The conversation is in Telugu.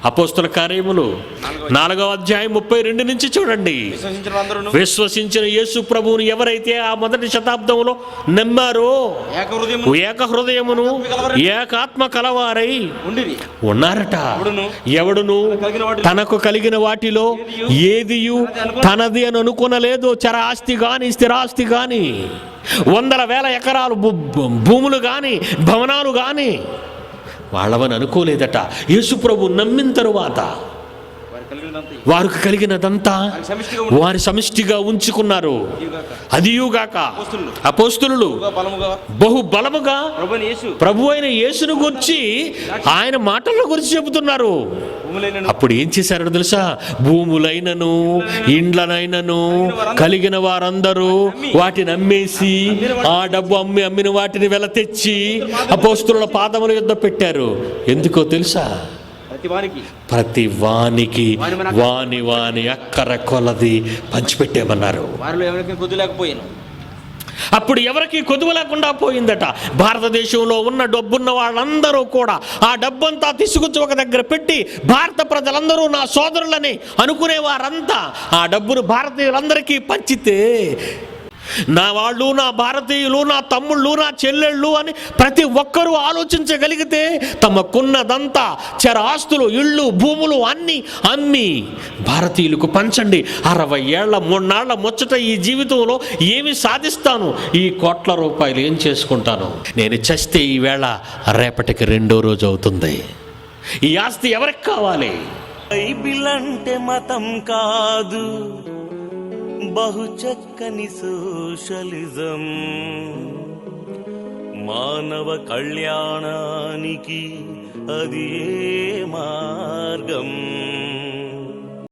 అపోస్తల కార్యములు 4వ అధ్యాయం 32 నుంచి చూడండి. విశ్వసించిన యేసు ప్రభువుని ఎవరైతే ఆ మొదటి శతాబ్దంలో నమ్మారో ఏక హృదయమును ఏకాత్మ కలవారై ఉన్నారట. ఎవడును తనకు కలిగిన వాటిలో ఏదియు తనది అని అనుకునలేదు. చరాస్తి గాని స్థిరాస్తి గాని 100,000 ఎకరాలు భూములు గాని భవనాలు గాని వాళ్ళవని అనుకోలేదట. యేసు ప్రభు నమ్మిన తరువాత వారికి కలిగినదంతా వారి సమిష్టిగా ఉంచుకున్నారు. అదియుగాక అపోస్తలులు బహు బలముగా ప్రభు అయిన యేసును గురించి ఆయన మాటల గురించి చెబుతున్నారు. అప్పుడు ఏం చేశారో తెలుసా? భూములైనను ఇండ్లనైనను కలిగిన వారందరూ వాటిని అమ్మేసి ఆ డబ్బు అమ్మిన వాటిని వెల తెచ్చి అపోస్తలుల పాదముల యొద్ద పెట్టారు. ఎందుకో తెలుసా? ప్రతి వానికి వాని అక్కర కొలది పంచిపెట్టేమన్నారు. అప్పుడు ఎవరికి కొదువ లేకుండా పోయిందట. భారతదేశంలో ఉన్న డబ్బున్న వాళ్ళందరూ కూడా ఆ డబ్బంతా తీసుకొచ్చి ఒక దగ్గర పెట్టి భారత ప్రజలందరూ నా సోదరులని అనుకునే వారంతా ఆ డబ్బును భారతీయులందరికీ పంచితే నా వాళ్ళు, నా భారతీయులు, నా తమ్ముళ్ళు, నా చెల్లెళ్ళు అని ప్రతి ఒక్కరూ ఆలోచించగలిగితే తమకున్నదంతా ఆస్తులు, ఇళ్ళు, భూములు అన్నీ అమ్మి భారతీయులకు పంచండి. 60 ఏళ్ల 3 నాళ్ల ముచ్చట ఈ జీవితంలో ఏమి సాధిస్తాను? ఈ కోట్ల రూపాయలు ఏం చేసుకుంటాను? నేను చస్తే ఈవేళ రేపటికి 2వ రోజు అవుతుంది. ఈ ఆస్తి ఎవరికి కావాలి? బైబిల్ అంటే మతం కాదు, బహు చక్కని సోషలిజం, మానవ కళ్యాణానికి అది ఏ మార్గం.